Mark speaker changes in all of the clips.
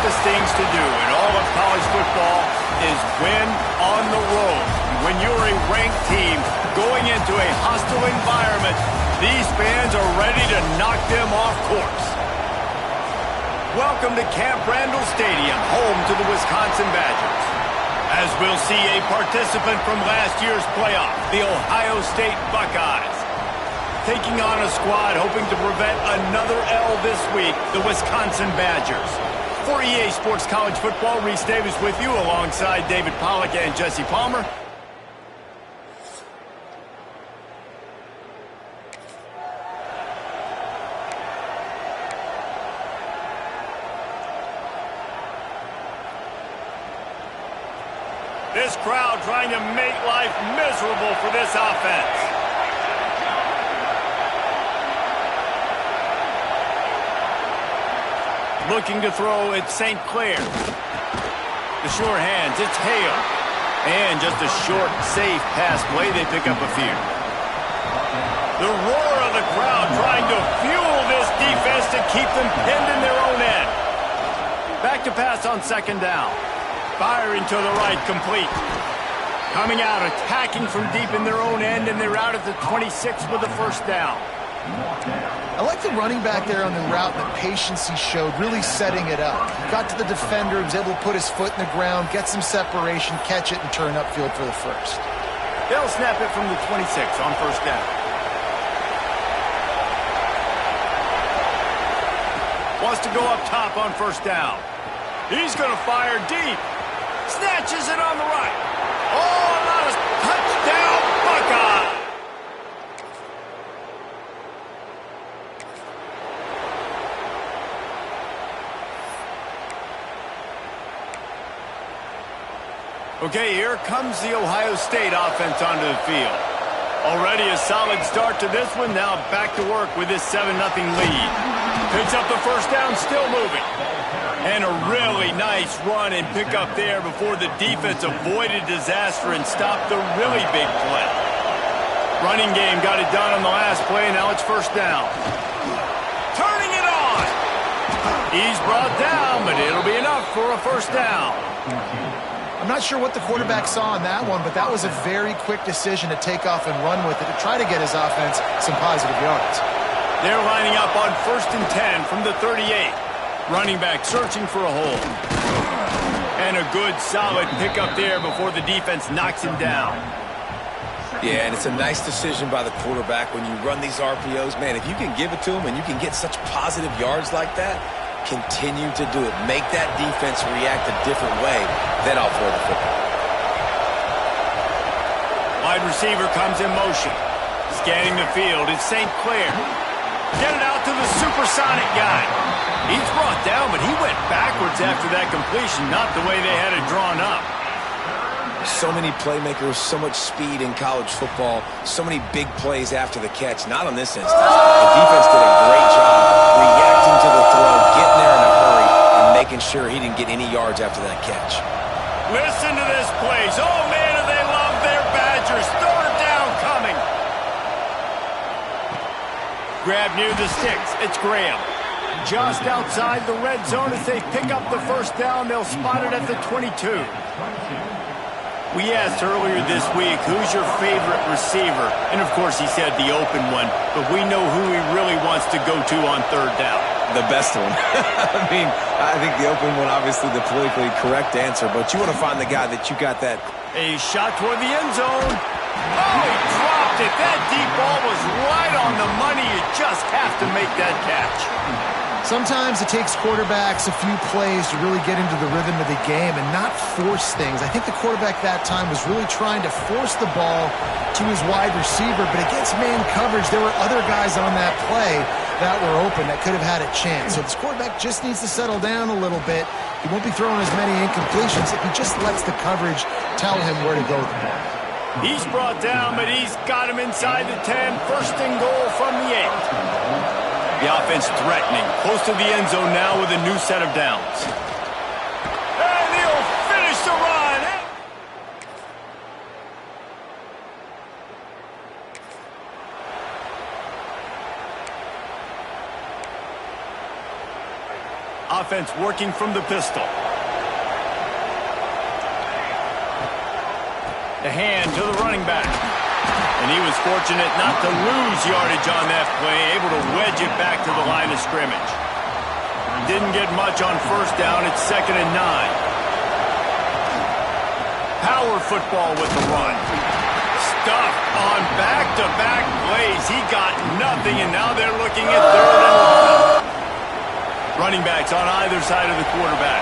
Speaker 1: toughest things to do in all of college football is win on the road. When you're a ranked team going into a hostile environment, these fans are ready to knock them off course. Welcome to Camp Randall Stadium, home to the Wisconsin Badgers. As we'll see a participant from last year's playoff, the Ohio State Buckeyes. Taking on a squad hoping to prevent another L this week, the Wisconsin Badgers. For EA Sports College Football, Reese Davis with you alongside David Pollack and Jesse Palmer. This crowd trying to make life miserable for this offense. Looking to throw at St. Clair. The short hands, it's Hale. And just a short, safe pass play, they pick up a few. The roar of the crowd trying to fuel this defense to keep them pinned in their own end. Back to pass on second down. Firing to the right, complete. Coming out, attacking from deep in their own end, and they're out at the 26 with the first down.
Speaker 2: I like the running back there on the route and the patience he showed, really setting it up. Got to the defender, he was able to put his foot in the ground, get some separation, catch it, and turn upfield for the first.
Speaker 1: They'll snap it from the 26 on first down. Wants to go up top on first down. He's going to fire deep. Snatches it on the right. Oh, not a touchdown, Buckeye! Okay, here comes the Ohio State offense onto the field. Already a solid start to this one. Now back to work with this 7-0 lead. Picks up the first down, still moving. And a really nice run and pick up there before the defense avoided disaster and stopped the really big play. Running game got it done on the last play. Now it's first down. Turning it on. He's brought down, but it'll be enough for a first down.
Speaker 2: I'm not sure what the quarterback saw on that one, but that was a very quick decision to take off and run with it to try to get his offense some positive yards.
Speaker 1: They're lining up on 1st and 10 from the 38. Running back searching for a hole. And a good, solid pickup there before the defense knocks him down.
Speaker 3: Yeah, and it's a nice decision by the quarterback when you run these RPOs. Man, if you can give it to him and you can get such positive yards like that, continue to do it. Make that defense react a different way, then I'll throw the football.
Speaker 1: Wide receiver comes in motion. Scanning the field, it's St. Clair. Get it out to the supersonic guy. He's brought down, but he went backwards after that completion, not the way they had it drawn up.
Speaker 3: So many playmakers, so much speed in college football, so many big plays after the catch. Not on this instance. The defense did a great job reacting to the throw, getting there in a hurry, and making sure he didn't get any yards after that catch.
Speaker 1: Listen to this place. Oh, man, do they love their Badgers. Third down coming. Grab near the sticks. It's Graham. Just outside the red zone as they pick up the first down. They'll spot it at the 22. We asked earlier this week, who's your favorite receiver? And, of course, he said the open one. But we know who he really wants to go to on third down.
Speaker 3: The best one. I mean, I think the open one, obviously the politically correct answer. But you want to find the guy that you got that.
Speaker 1: A shot toward the end zone. Oh, he dropped it. That deep ball was right on the money. You just have to make that catch.
Speaker 2: Sometimes it takes quarterbacks a few plays to really get into the rhythm of the game and not force things. I think the quarterback that time was really trying to force the ball to his wide receiver, but against man coverage, there were other guys on that play that were open that could have had a chance. So this quarterback just needs to settle down a little bit. He won't be throwing as many incompletions if he just lets the coverage tell him where to go with the ball.
Speaker 1: He's brought down, but he's got him inside the 10. First and goal from the 8. The offense threatening. Close to the end zone now with a new set of downs. And he'll finish the run. offense working from the pistol. The hand to the running back. And he was fortunate not to lose yardage on that play, able to wedge it back to the line of scrimmage. Didn't get much on first down. It's 2nd and 9. Power football with the run. Stuffed on back-to-back plays. He got nothing, and now they're looking at 3rd and 1. Running backs on either side of the quarterback.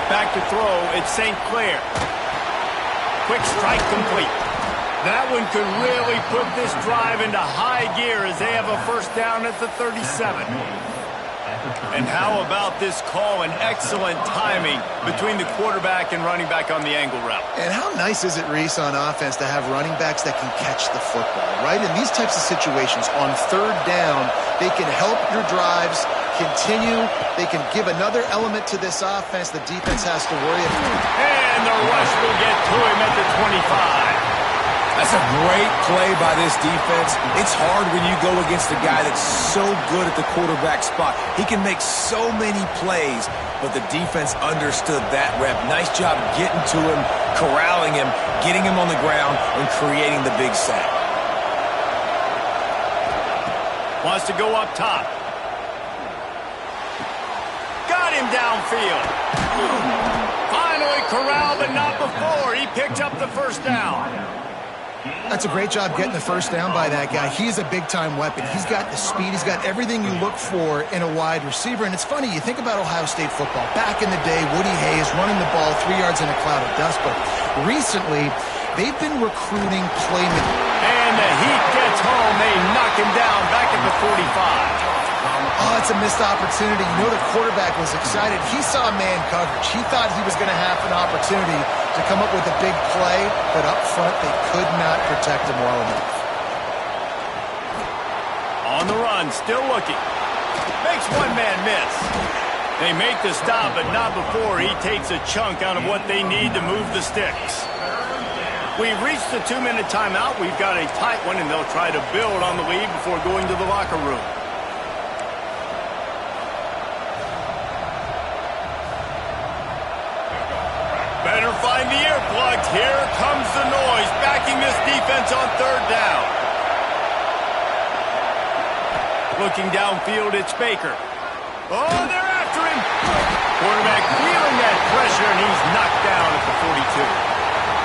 Speaker 1: Back to throw. It's St. Clair. Quick strike complete. That one could really put this drive into high gear as they have a first down at the 37. And how about this call and excellent timing between the quarterback and running back on the angle route.
Speaker 2: And how nice is it, Reese, on offense to have running backs that can catch the football, right? In these types of situations, on 3rd down, they can help your drives continue. They can give another element to this offense the defense has to worry about.
Speaker 1: And the rush will get to him at the 25.
Speaker 3: That's a great play by this defense. It's hard when you go against a guy that's so good at the quarterback spot. He can make so many plays, but the defense understood that rep. Nice job getting to him, corralling him, getting him on the ground, and creating the big sack.
Speaker 1: Wants to go up top. Got him downfield. Finally corralled, but not before. He picked up the first down.
Speaker 2: That's a great job getting the first down by that guy. He's a big-time weapon. He's got the speed. He's got everything you look for in a wide receiver. And it's funny, you think about Ohio State football. Back in the day, Woody Hayes running the ball 3 yards in a cloud of dust. But recently, they've been recruiting playmakers.
Speaker 1: And the heat gets home. They knock him down back at the 45.
Speaker 2: Oh, it's a missed opportunity. You know the quarterback was excited. He saw man coverage. He thought he was going to have an opportunity to come up with a big play, but up front they could not protect him well enough.
Speaker 1: On the run, still looking. Makes one man miss. They make the stop, but not before he takes a chunk out of what they need to move the sticks. We've reached the 2-minute timeout. We've got a tight one, and they'll try to build on the lead before going to the locker room. Better find the earplugs. Here comes the noise, backing this defense on 3rd down. Looking downfield, it's Baker. Oh, they're after him. Quarterback feeling that pressure, and he's knocked down at the 42.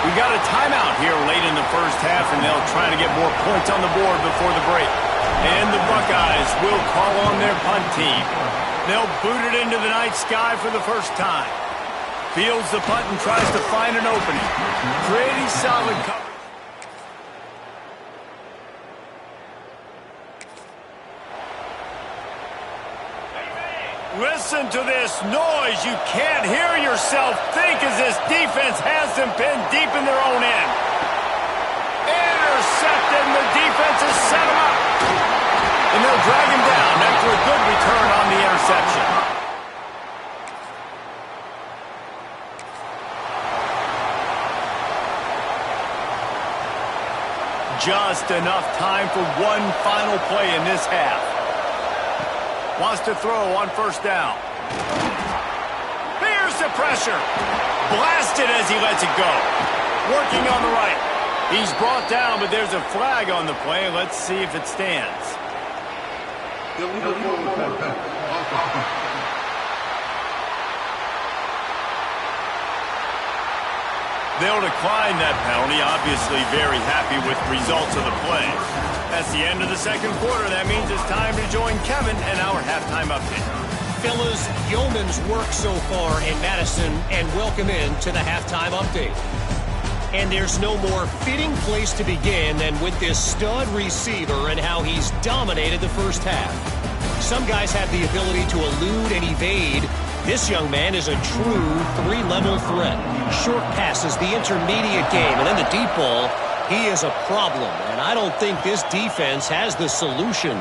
Speaker 1: We got a timeout here late in the first half, and they'll try to get more points on the board before the break. And the Buckeyes will call on their punt team. They'll boot it into the night sky for the first time. Fields the punt and tries to find an opening. Pretty solid coverage. Listen to this noise. You can't hear yourself think as this defense has them pinned deep in their own end. Intercepted, and the defense has set him up. And they'll drag him down after a good return on the interception. Just enough time for one final play in this half. Wants to throw on 1st down. Here's the pressure. Blasted as he lets it go. Working on the right. He's brought down, but there's a flag on the play. Let's see if it stands. They'll decline that penalty, obviously very happy with results of the play. That's the end of the second quarter. That means it's time to join Kevin and our halftime update.
Speaker 4: Fellas, yeoman's work so far in Madison, and welcome in to the halftime update. And there's no more fitting place to begin than with this stud receiver and how he's dominated the first half. Some guys have the ability to elude and evade. This young man is a true three-level threat. Short passes, the intermediate game, and then the deep ball. He is a problem, and I don't think this defense has the solution.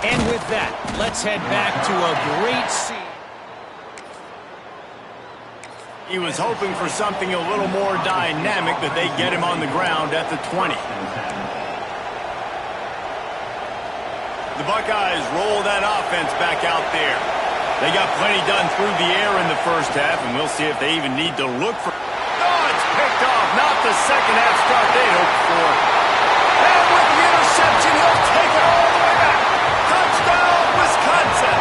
Speaker 4: And with that, let's head back to a great scene.
Speaker 1: He was hoping for something a little more dynamic, but they get him on the ground at the 20. The The Buckeyes roll that offense back out there. They got plenty done through the air in the first half, and we'll see if they even need to look for... Oh, it's picked off. Not the second half start they'd hoped for. And with the interception, he'll take it all the way back. Touchdown, Wisconsin.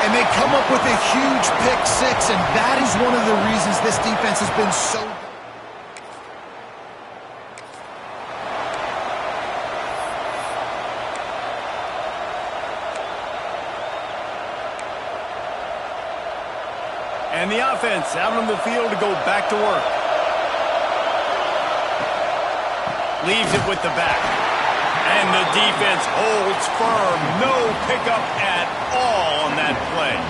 Speaker 2: And they come up with a huge pick six, and that is one of the reasons this defense has been so...
Speaker 1: And the offense out on the field to go back to work. Leaves it with the back. And the defense holds firm. No pickup at all on that play.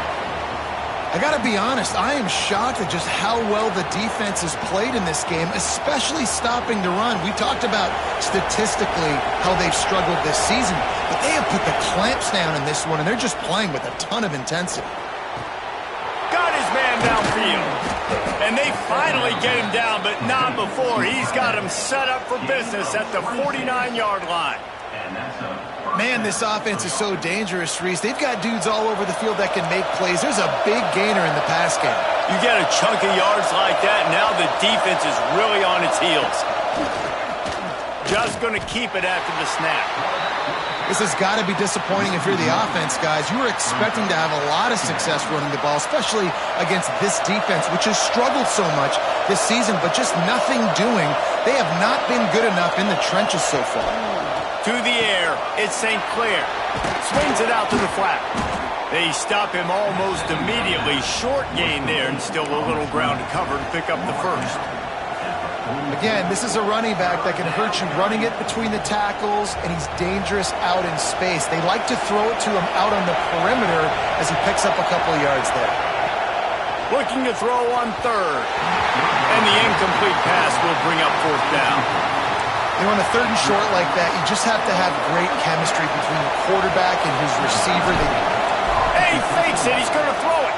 Speaker 2: I got to be honest, I am shocked at just how well the defense has played in this game, especially stopping the run. We talked about statistically how they've struggled this season, but they have put the clamps down in this one, and they're just playing with a ton of intensity.
Speaker 1: Got his man downfield. And they finally get him down, but not before. He's got him set up for business at the 49-yard line.
Speaker 2: Man, this offense is so dangerous, Reese. They've got dudes all over the field that can make plays. There's a big gainer in the pass game.
Speaker 1: You get a chunk of yards like that, now the defense is really on its heels. Just going to keep it after the snap.
Speaker 2: This has got to be disappointing if you're the offense, guys. You were expecting to have a lot of success running the ball, especially against this defense, which has struggled so much this season, but just nothing doing. They have not been good enough in the trenches so far.
Speaker 1: To the air, it's St. Clair. Swings it out to the flat. They stop him almost immediately. Short gain there, and still a little ground to cover to pick up the first.
Speaker 2: Again, this is a running back that can hurt you running it between the tackles, and he's dangerous out in space. They like to throw it to him out on the perimeter as he picks up a couple of yards there.
Speaker 1: Looking to throw on third. And the incomplete pass will bring up fourth down.
Speaker 2: You know, on a third and short like that, you just have to have great chemistry between the quarterback and his receiver.
Speaker 1: He fakes it. He's going to throw it.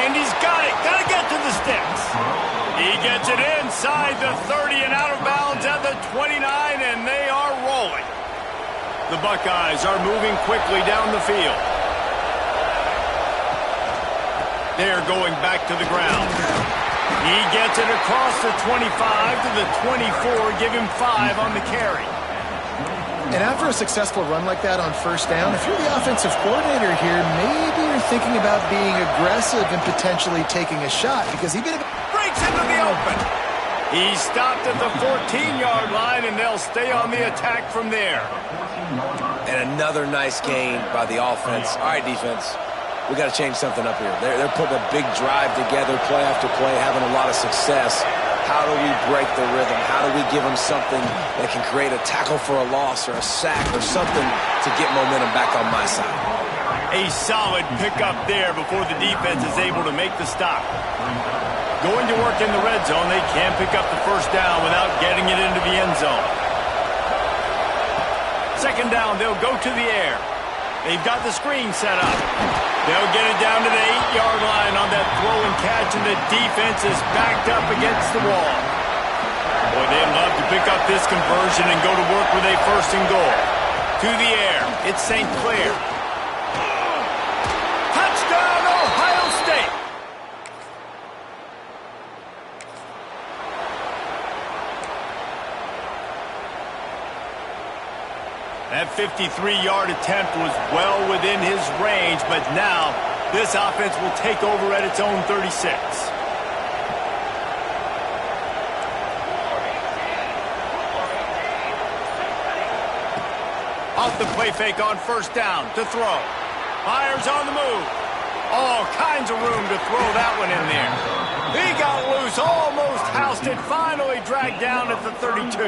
Speaker 1: And he's got it. Got to get to the sticks. He gets it inside the 30 and out of bounds at the 29, and they are rolling. The Buckeyes are moving quickly down the field. They're going back to the ground. He gets it across the 25 to the 24, give him 5 on the carry.
Speaker 2: And after a successful run like that on first down, if you're the offensive coordinator here, maybe you're thinking about being aggressive and potentially taking a shot, because he
Speaker 1: breaks into the open. He stopped at the 14-yard line, and they'll stay on the attack from there.
Speaker 3: And another nice gain by the offense. All right, defense, we got to change something up here. They're putting a big drive together, play after play, having a lot of success. How do we break the rhythm? How do we give them something that can create a tackle for a loss or a sack or something to get momentum back on my side?
Speaker 1: A solid pickup there before the defense is able to make the stop. Going to work in the red zone, they can pick up the first down without getting it into the end zone. Second down, they'll go to the air. They've got the screen set up. They'll get it down to the 8-yard line on that throw and catch, and the defense is backed up against the wall. Boy, they'd love to pick up this conversion and go to work with a first and goal. To the air, it's St. Clair. Touchdown, Ohio State! That 53-yard attempt was well within his range, but now this offense will take over at its own 36. Off the play fake on first down to throw. Fires on the move. All kinds of room to throw that one in there. He got loose, almost housed it, finally dragged down at the 32.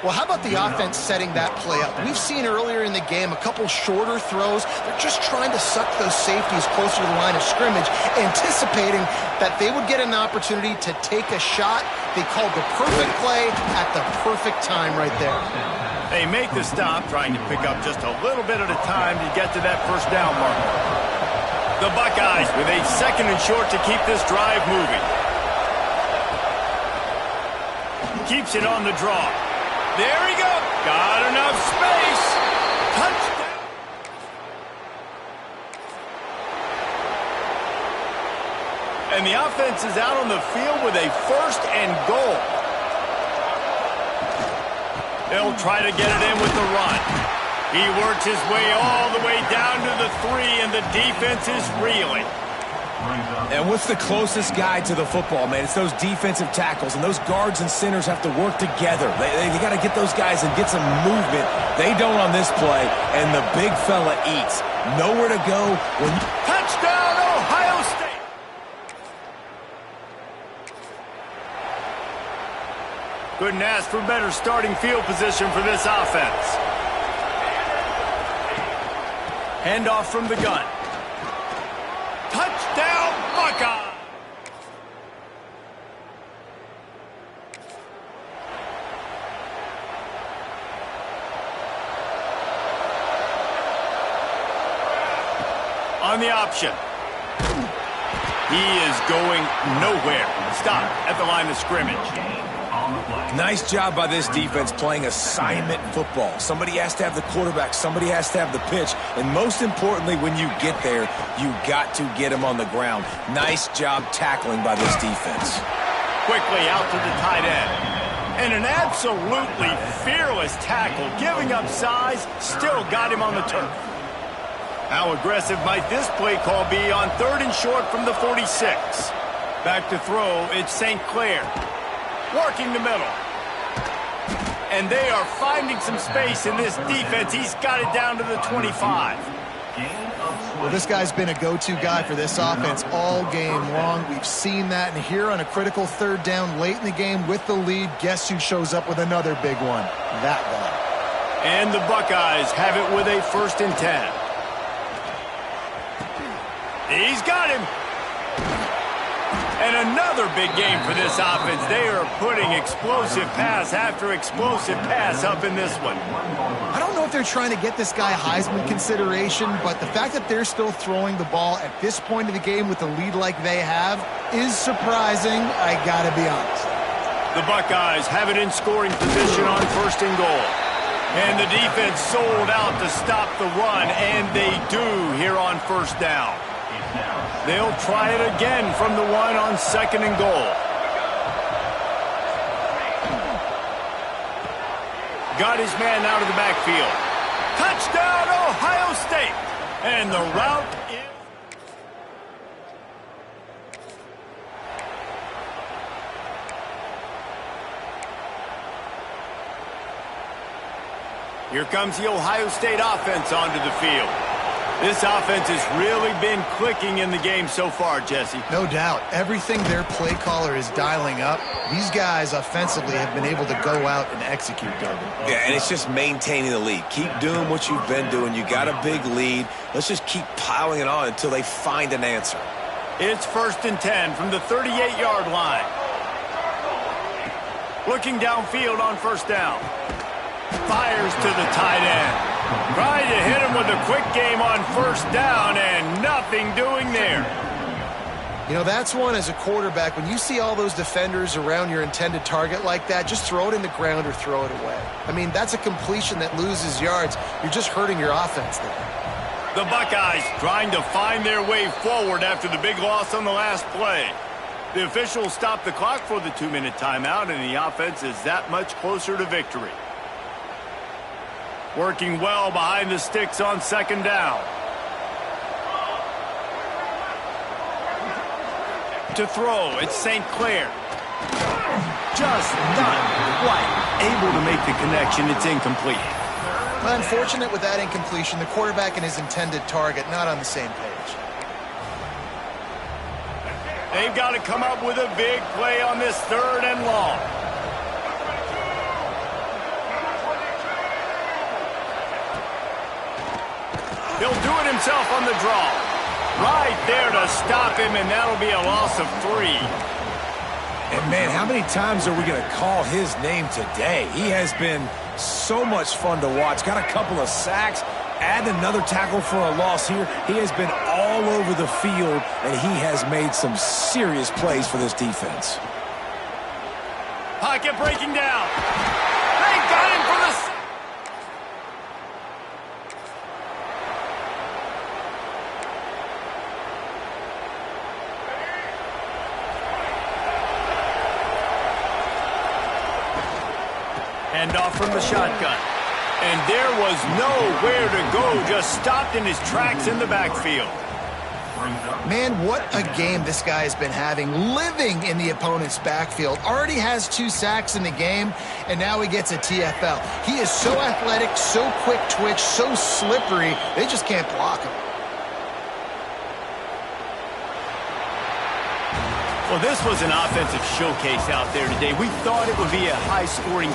Speaker 2: Well, how about the offense setting that play up? We've seen earlier in the game a couple shorter throws. They're just trying to suck those safeties closer to the line of scrimmage, anticipating that they would get an opportunity to take a shot. They called the perfect play at the perfect time right there.
Speaker 1: They make the stop, trying to pick up just a little bit at a time to get to that first down marker. The Buckeyes with a second and short to keep this drive moving. Keeps it on the draw. There he goes. Got enough space. Touchdown. And the offense is out on the field with a 1st and goal. They'll try to get it in with the run. He works his way all the way down to the 3, and the defense is reeling.
Speaker 3: And what's the closest guy to the football, man? It's those defensive tackles, and those guards and centers have to work together. They got to get those guys and get some movement. They don't on this play, and the big fella eats. Nowhere to go.
Speaker 1: Touchdown, Ohio State! Couldn't ask for better starting field position for this offense. Handoff from the gun. Touchdown, Buckeye! On the option. He is going nowhere. Stop at the line of scrimmage.
Speaker 3: Nice job by this defense playing assignment football. Somebody has to have the quarterback. Somebody has to have the pitch. And most importantly, when you get there, you got to get him on the ground. Nice job tackling by this defense.
Speaker 1: Quickly out to the tight end. And an absolutely fearless tackle. Giving up size, still got him on the turf. How aggressive might this play call be on 3rd and short from the 46? Back to throw, it's St. Clair. Working the middle. And they are finding some space in this defense. He's got it down to the 25.
Speaker 2: Well, this guy's been a go-to guy for this offense all game long. We've seen that. And here on a critical 3rd down late in the game with the lead, guess who shows up with another big one? That guy.
Speaker 1: And the Buckeyes have it with a 1st and 10. He's got him. And another big game for this offense. They are putting explosive pass after explosive pass up in this one.
Speaker 2: I don't know if they're trying to get this guy Heisman consideration, but the fact that they're still throwing the ball at this point of the game with a lead like they have is surprising, I gotta be honest.
Speaker 1: The Buckeyes have it in scoring position on 1st and goal. And the defense sold out to stop the run, and they do here on 1st down. They'll try it again from the 1 on 2nd and goal. Got his man out of the backfield. Touchdown, Ohio State! And the route is... Here comes the Ohio State offense onto the field. This offense has really been clicking in the game so far, Jesse.
Speaker 2: No doubt. Everything their play caller is dialing up, these guys offensively have been able to go out and execute, David.
Speaker 3: Yeah, and it's just maintaining the lead. Keep doing what you've been doing. You got a big lead. Let's just keep piling it on until they find an answer.
Speaker 1: It's 1st and 10 from the 38-yard line. Looking downfield on 1st down. Fires to the tight end. Trying to hit him with a quick game on 1st down, and nothing doing there.
Speaker 2: You know, that's one as a quarterback. When you see all those defenders around your intended target like that, just throw it in the ground or throw it away. I mean, that's a completion that loses yards. You're just hurting your offense there.
Speaker 1: The Buckeyes trying to find their way forward after the big loss on the last play. The officials stopped the clock for the 2-minute timeout, and the offense is that much closer to victory. Working well behind the sticks on 2nd down. To throw, it's St. Clair. Just not quite able to make the connection. It's incomplete.
Speaker 2: Unfortunate with that incompletion. The quarterback and his intended target not on the same page.
Speaker 1: They've got to come up with a big play on this 3rd and long. He'll do it himself on the draw. Right there to stop him, and that'll be a loss of 3.
Speaker 3: And, man, how many times are we going to call his name today? He has been so much fun to watch. Got a couple of sacks. Add another tackle for a loss here. He has been all over the field, and he has made some serious plays for this defense.
Speaker 1: Pocket breaking down. They got Handoff from the shotgun. And there was nowhere to go, just stopped in his tracks in the backfield.
Speaker 2: Man, what a game this guy has been having, living in the opponent's backfield. Already has 2 sacks in the game, and now he gets a TFL. He is so athletic, so quick twitch, so slippery, they just can't block him.
Speaker 1: Well, this was an offensive showcase out there today. We thought it would be a high-scoring game.